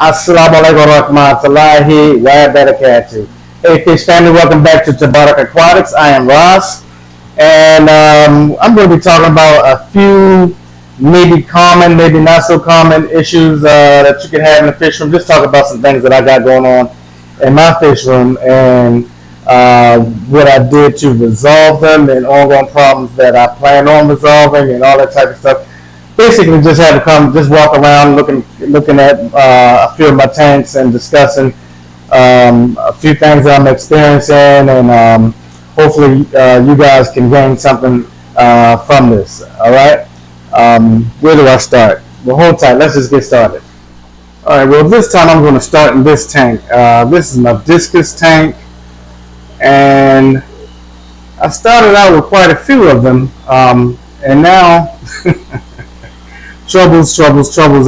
Assalamu alaikum warahmatullahi wabarakatuh. Hey fish family, welcome back to Tabarak Aquatics. I am Ross, and I'm going to be talking about a few maybe common, maybe not so common issues that you can have in the fish room. Just talk about some things that I got going on in my fish room and what I did to resolve them and ongoing problems that I plan on resolving and all that type of stuff. Basically, just have a just walk around looking at a few of my tanks and discussing a few things that I'm experiencing, and hopefully you guys can gain something from this. All right, where do I start? Well, hold tight. Let's just get started. All right. Well, this time I'm going to start in this tank. This is my Discus tank, and I started out with quite a few of them, and now. Troubles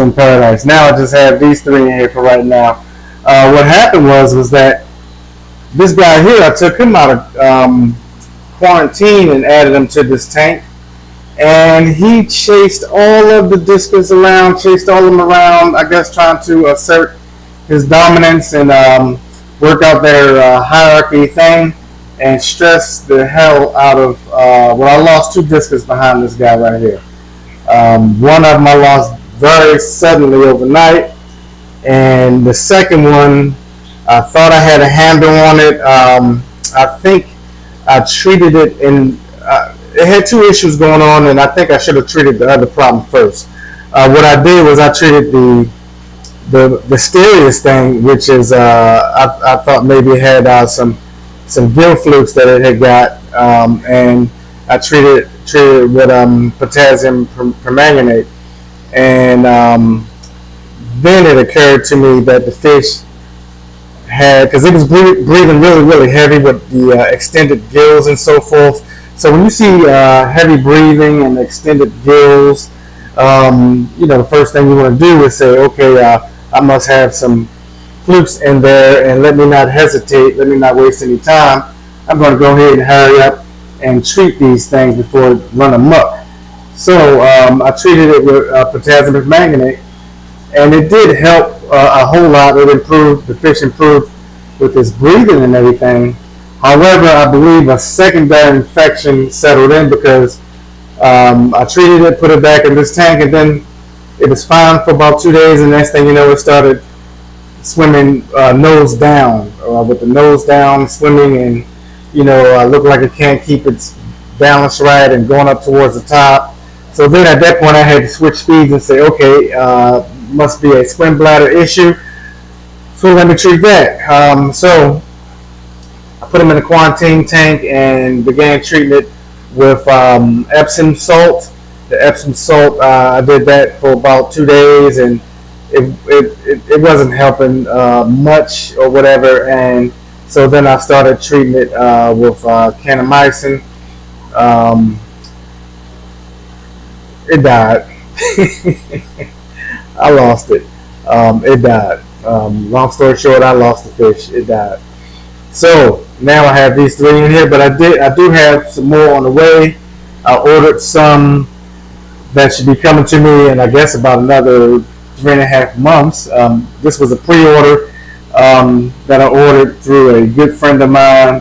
in paradise. Now I just have these three in here for right now. What happened was that this guy here, I took him out of quarantine and added him to this tank, and he chased all of the Discus around, chased all of them around, I guess trying to assert his dominance and work out their hierarchy thing, and stress the hell out of, well, I lost two Discus behind this guy right here. One of them I lost very suddenly overnight, and the second one I thought I had a handle on it. I think I treated it in. It had two issues going on, and I think I should have treated the other problem first. What I did was I treated the scariest thing, which is I thought maybe it had some gill flukes that it had got, and I treated with potassium permanganate, and then it occurred to me that the fish had, because it was breathing really heavy with the extended gills and so forth. So when you see heavy breathing and extended gills, the first thing you want to do is say, okay, I must have some flukes in there, and let me not hesitate, let me not waste any time. I'm going to go ahead and hurry up and treat these things before it run amok. So I treated it with potassium permanganate, and it did help a whole lot. It improved, the fish improved with its breathing and everything. However, I believe a secondary infection settled in because I treated it, put it back in this tank, and then it was fine for about 2 days, and next thing you know, it started swimming nose down, with the nose down, swimming, and looked like it can't keep its balance right and going up towards the top. So then at that point I had to switch speeds and say, okay, must be a swim bladder issue. So let me treat that. So I put him in a quarantine tank and began treating it with Epsom salt. The Epsom salt, I did that for about 2 days, and it wasn't helping much or whatever, and so then I started treating it with kanamycin. It died. I lost it. It died. Long story short, I lost the fish. It died. So now I have these three in here, but I do have some more on the way. I ordered some that should be coming to me in, I guess, about another 3.5 months. This was a pre-order that I ordered through a good friend of mine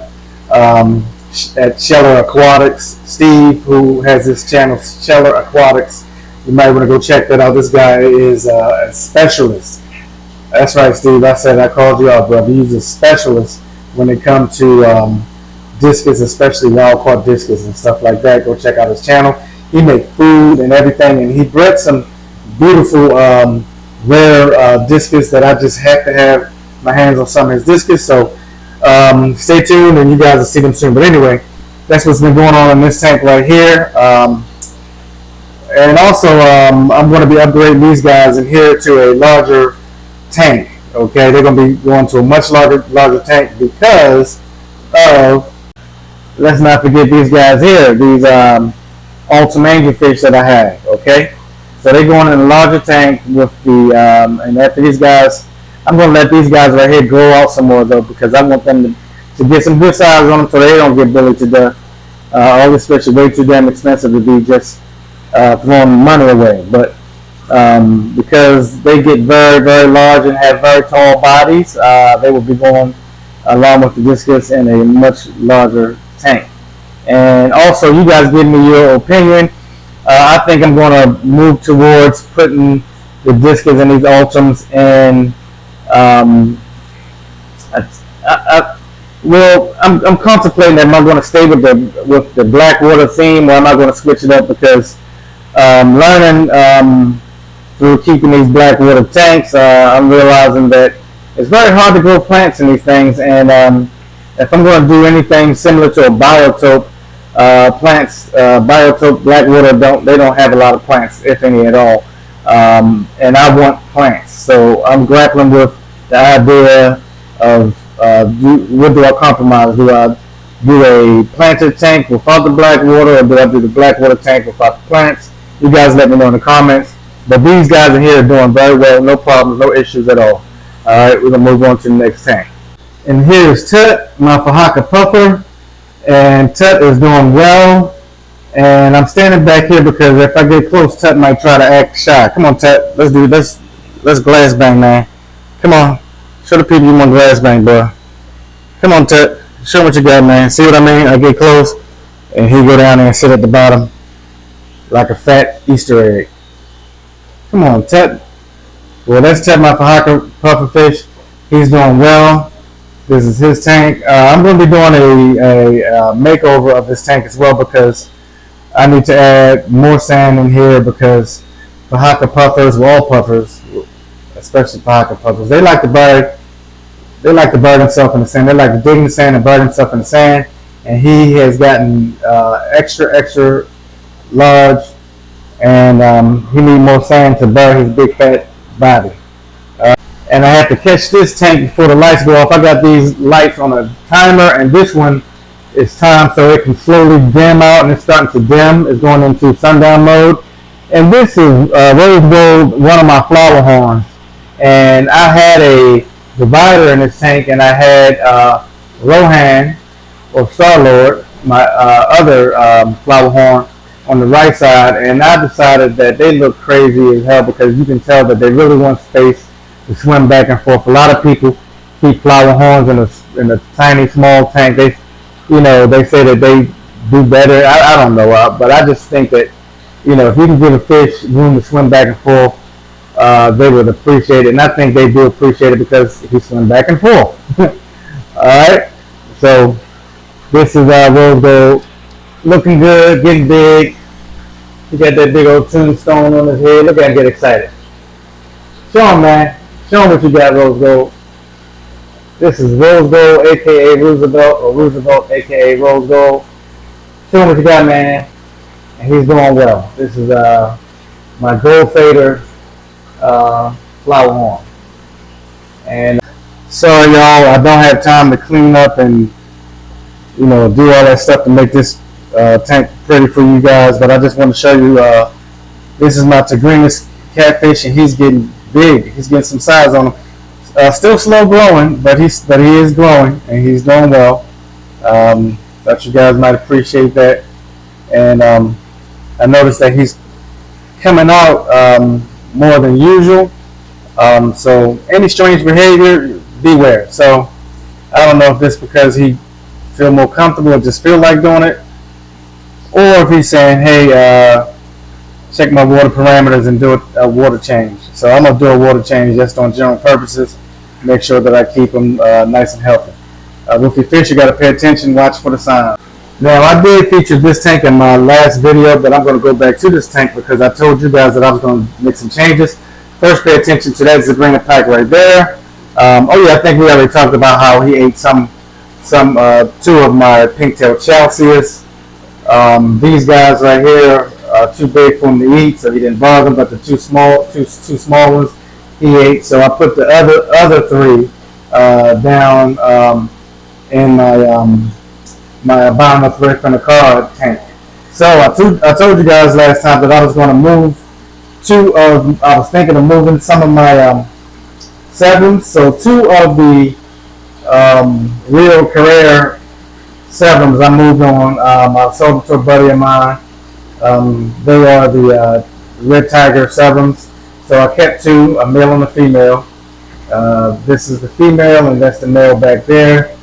at Sheller Aquatics, Steve, who has this channel, Sheller Aquatics. You might want to go check that out. This guy is a specialist. That's right, Steve. I called you out, brother. He's a specialist when it comes to Discus, especially wild caught Discus and stuff like that. Go check out his channel. He makes food and everything, and he bred some beautiful rare Discus that I just have to have my hands on some of his Discus. So stay tuned, and you guys will see them soon. But anyway, that's what's been going on in this tank right here. And also, I'm going to be upgrading these guys in here to a larger tank. Okay, they're going to be going to a much larger tank because of, let's not forget these guys here, these Ultim Angelfish that I have. Okay, so they're going in a larger tank with the, and after these guys, I'm going to let these guys right here grow out some more though, because I want them to get some good size on them so they don't get bullied to death. All this fish is way too damn expensive to be just throwing money away. But Because they get very, very large and have very tall bodies. They will be going along with the Discus in a much larger tank. And also, you guys give me your opinion. I think I'm going to move towards putting the Discus and these Ultrams in. Well, I'm contemplating. Am I going to stay with the Blackwater theme, or am I going to switch it up? Because learning through keeping these Blackwater tanks, I'm realizing that it's very hard to grow plants in these things. And if I'm going to do anything similar to a biotope, plants, biotope Blackwater don't have a lot of plants, if any at all. And I want plants, so I'm grappling with the idea of what do I compromise? Do I do a planted tank without the Blackwater, or do I do the Blackwater tank without the plants? You guys let me know in the comments. But these guys in here are doing very well, no problems, no issues at all. Alright, we're going to move on to the next tank. And here's Tut, my Fahaka Puffer. And Tut is doing well. And I'm standing back here because if I get close, Tut might try to act shy. Come on, Tut. Let's do this. Let's glass bang, man. Come on. Show the people you want glass bang, bro. Come on, Tut. Show what you got, man. See what I mean? I get close, and he go down there and sit at the bottom like a fat Easter egg. Come on, Tut. Well, that's Tut, my Fahaka Pufferfish. He's doing well. This is his tank. I'm going to be doing a makeover of this tank as well, because I need to add more sand in here, because Fahaka Puffers, well, all puffers, especially Fahaka Puffers, they like to bury themselves in the sand. They like to dig in the sand and bury themselves in the sand. And he has gotten extra large, and he needs more sand to bury his big fat body. And I have to catch this tank before the lights go off. I got these lights on a timer, and this one is timed so it can slowly dim out, and it's starting to dim. It's going into sundown mode. And this is Rose Gold, one of my flower horns. And I had a divider in this tank, and I had Rohan, or Star-Lord, my other flower horn, on the right side. And I decided that they look crazy as hell, because you can tell that they really want space to swim back and forth. A lot of people keep flower horns in a tiny, small tank. They say that they do better. I don't know, but I just think that, if you can give a fish room to swim back and forth, they would appreciate it. And I think they do appreciate it, because he swims back and forth. Alright, so this is Rose Gold, looking good, getting big. He got that big old tombstone on his head. Look at him get excited. Show him, man. Show him what you got, Rose Gold. This is Rose Gold, aka Roosevelt, or Roosevelt, aka Rose Gold. Show him what you got, man. And he's doing well. This is my Gold Fader flower horn. And sorry, y'all, I don't have time to clean up and do all that stuff to make this tank pretty for you guys. But I just want to show you. This is my Tigrinus catfish, and he's getting big. He's getting some size on him. Still slow growing, but he is growing, and he's doing well. Thought you guys might appreciate that. And I noticed that he's coming out more than usual. So any strange behavior, beware. So I don't know if it's because he feel more comfortable or just feel like doing it, or if he's saying, hey, check my water parameters and do a water change. So I'm going to do a water change just on general purposes, make sure that I keep them nice and healthy. With your fish, you got to pay attention, watch for the signs. Now, I did feature this tank in my last video, but I'm going to go back to this tank because I told you guys that I was going to make some changes. First, pay attention to that Tigrinus pack right there. Oh yeah, I think we already talked about how he ate two of my pink-tailed chalceus. These guys right here are too big for him to eat, so he didn't bother them. But the two small ones he ate. So I put the other three down in my Avanar thread from the card tank. So I told you guys last time that I was going to move I was thinking of moving some of my sevens. So two of the Real Carrera sevens I moved on. I sold them to a buddy of mine. They are the Red Tiger sevens. So I kept two, a male and a female. This is the female, and that's the male back there.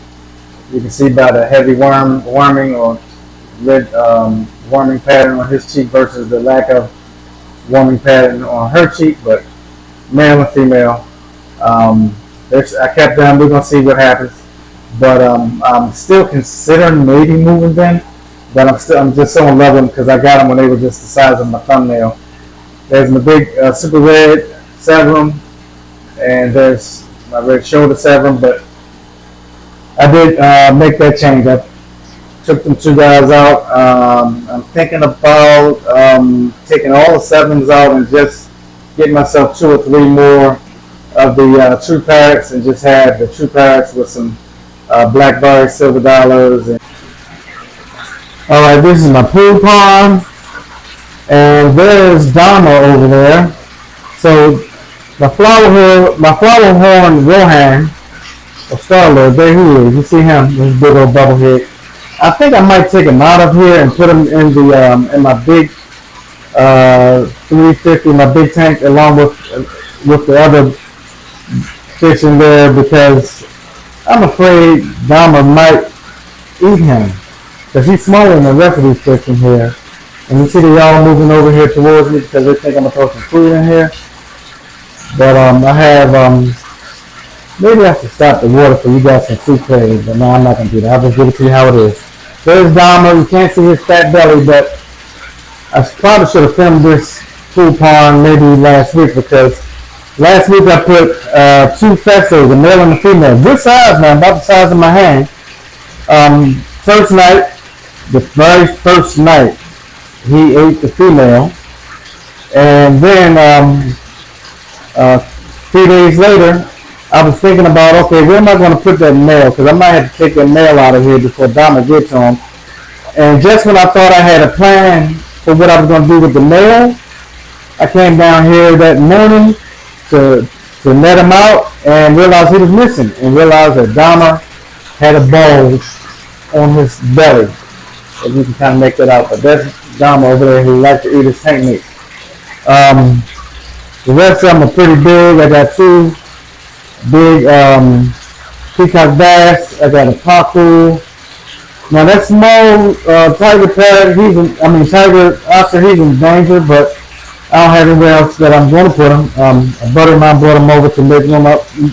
You can see by the heavy worming or red warming pattern on his cheek versus the lack of warming pattern on her cheek, but male and female. I kept them. We're gonna see what happens, but I'm still considering maybe moving them. But I'm just so in love with them because I got them when they were just the size of my thumbnail. There's my big super red Severum, and there's my red shoulder Severum. But I did make that change. I took them two guys out. I'm thinking about taking all the Severums out and just get myself 2 or 3 more of the true parrots and just have the true parrots with some blackberry silver dollars. All right, this is my pool pond, and there's Dama over there. So my flower horn Rohan, or Star-Lord, there he is. You see him, this big old bubble head. I think I might take him out of here and put him in the in my big 350, my big tank, along with the other fish in there, because I'm afraid Dama might eat him, because he's smaller than the rest of these fish in here. And you see they all moving over here towards me because they think I'm gonna throw some food in here. But I have maybe I should stop the water so you guys can see clearly, but no, I'm not gonna do that. I'll just give it to you how it is. There's Dama. You can't see his fat belly, but I probably should have filmed this pool pond maybe last week, because last week I put 2 festos, a male and a female. Good size, man, about the size of my hand. First night, the very first night, he ate the female. And then 3 days later, I was thinking about, okay, where am I going to put that male? Because I might have to take that male out of here before Dama gets to him. And just when I thought I had a plan for what I was going to do with the male, I came down here that morning to net him out and realized he was missing, and realized that Dama had a bulge on his belly. So you can kind of make that out. But that's Dama over there who likes to eat his tank meat. The rest of them are pretty big. I got 2 big peacock bass. I got a pacu. Now that small tiger parrot, tiger oscar, he's in danger, but I don't have anywhere else that I'm going to put him. A buddy of mine brought him over to make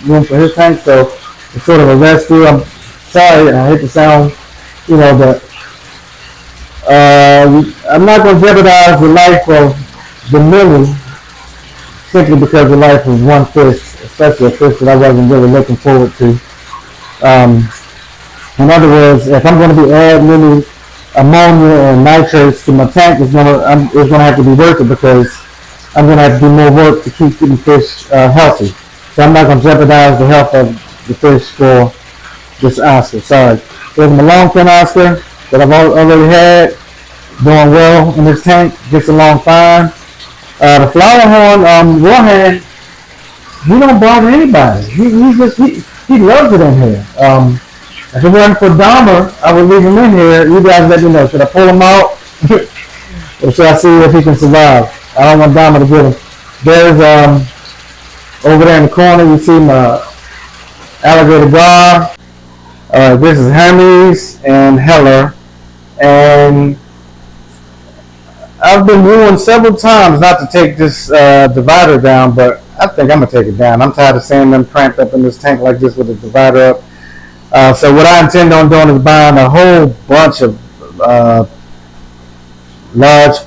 room for his tank, so it's sort of a rescue. I'm sorry, I hate to sound, but I'm not going to jeopardize the life of the Millie simply because the life of one fish, especially a fish that I wasn't really looking forward to. In other words, if I'm going to be adding any ammonia and nitrates to my tank, it's going to have to be worth it, because I'm going to have to do more work to keep the fish healthy. So I'm not going to jeopardize the health of the fish for this Oscar. Sorry. There's my longfin Oscar that I've already had, doing well in this tank, gets along fine. The flower horn Rohan, he don't bother anybody. He loves it in here. If it wasn't for Dahmer, I would leave him in here. You guys let me know. Should I pull him out? Or should I see if he can survive? I don't want Dahmer to get him. There's over there in the corner, you see my alligator gar. This is Hermes and Heller. And I've been warned several times not to take this divider down, but I think I'm going to take it down. I'm tired of seeing them cramped up in this tank like this with the divider up. So what I intend on doing is buying a whole bunch of large,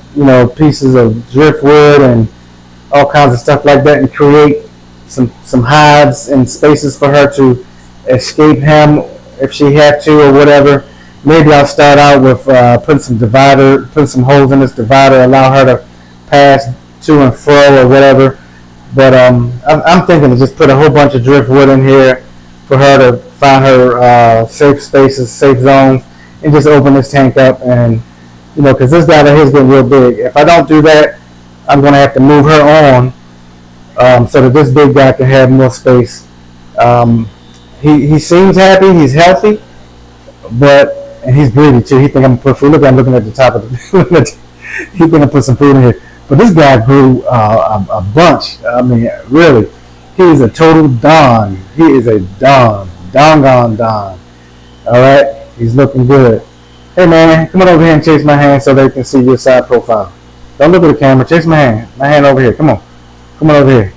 pieces of driftwood and all kinds of stuff like that, and create some hides and spaces for her to escape him if she had to or whatever. Maybe I'll start out with putting some holes in this divider, allow her to pass to and fro or whatever. But I'm thinking to just put a whole bunch of driftwood in here for her to find her safe spaces, safe zones, and just open this tank up. And because this guy right here is getting real big. If I don't do that, I'm going to have to move her on so that this big guy can have more space. He seems happy. He's healthy, and he's greedy too. He think I'm gonna put food. Look, I'm looking at the top of the. He think I put some food in here. But this guy grew a bunch. I mean, really, he is a total don. He is a don. Don. All right, he's looking good. Hey man, come on over here and chase my hand so they can see your side profile. Don't look at the camera. Chase my hand. My hand over here. Come on over here.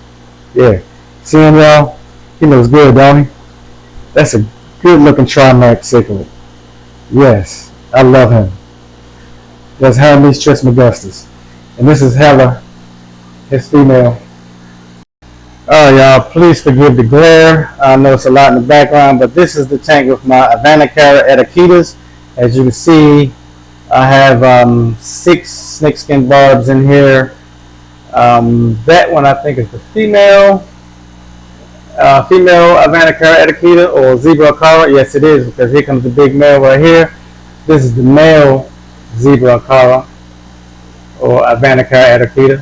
Yeah, see him, y'all? He looks good, don't he? That's a good looking Trimax cichlid. Yes, I love him. That's Hermes Trismegistus. And this is Hella, his female. Alright, y'all, please forgive the glare. I know it's a lot in the background, but this is the tank with my Avanar etiquetas. As you can see, I have 6 snakeskin barbs in here. That one I think is the female Avanar etiqueta or zebra cara. Yes, it is, because here comes the big male right here. This is the male zebra cara or Avanar etiqueta.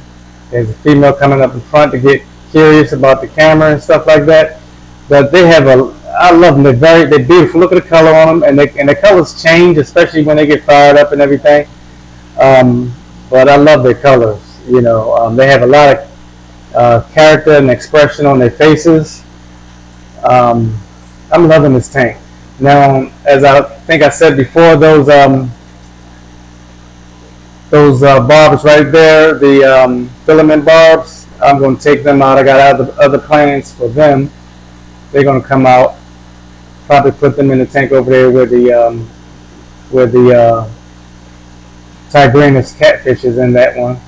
There's a female coming up in front to get curious about the camera and stuff like that. But they have I love them. They're beautiful. Look at the color on them, and the colors change, especially when they get fired up and everything. But I love their colors. You know, they have a lot of character and expression on their faces. I'm loving this tank. Now, as I think I said before, those barbs right there, the filament barbs, I'm going to take them out. I got other plans for them. They're going to come out. Probably put them in the tank over there where the Tigrinus catfish is in that one.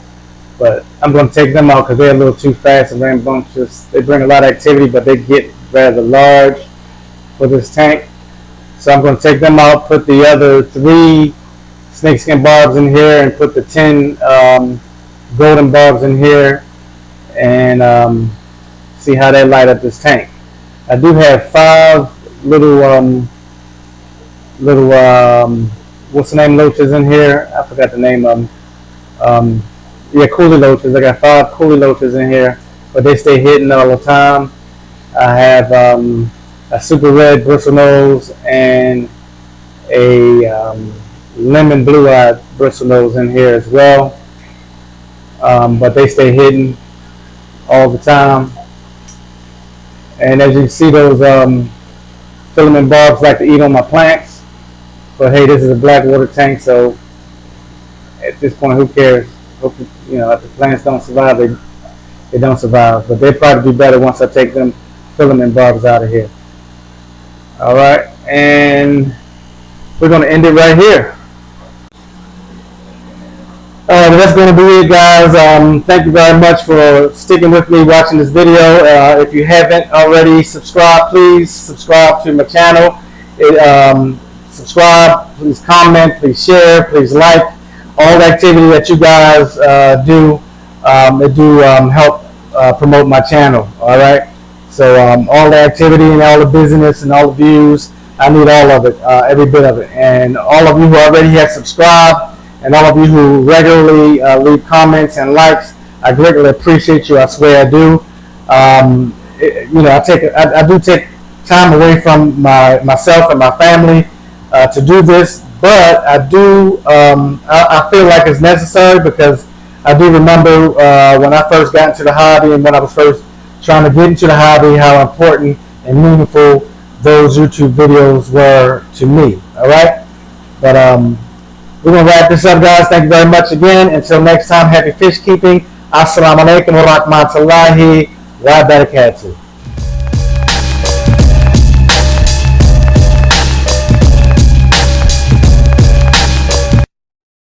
But I'm going to take them out because they're a little too fast and rambunctious. They bring a lot of activity, but they get rather large for this tank. So I'm going to take them out, put the other 3 snakeskin barbs in here, and put the 10 golden barbs in here, and see how they light up this tank. I do have 5 little what's the name, loaches in here. I forgot the name of them. Yeah, coolie loaches. I got 5 coolie loaches in here, but they stay hidden all the time. I have a super red bristlenose and a lemon blue-eyed bristlenose in here as well, but they stay hidden all the time. And as you can see, those filament barbs like to eat on my plants, but hey, this is a black water tank, so at this point, who cares? Hopefully, you know, if the plants don't survive, they don't survive, but they'll probably be better once I take them filament barbs out of here. All right, and we're going to end it right here. That's going to be it, guys. Thank you very much for sticking with me watching this video. If you haven't already subscribed, please subscribe to my channel. Subscribe, please comment, please share, please like. All the activity that you guys do, it do help promote my channel. All right. So all the activity and all the business and all the views, I need all of it, every bit of it. And all of you who already have subscribed, and all of you who regularly leave comments and likes, I greatly appreciate you. I swear I do. You know, I do take time away from myself and my family to do this. But I do, I feel like it's necessary, because I do remember when I first got into the hobby and when I was first trying to get into the hobby, how important and meaningful those YouTube videos were to me. All right? But we're going to wrap this up, guys. Thank you very much again. Until next time, happy fish keeping. Assalamu alaikum wa rahmatullahi wa barakatuh.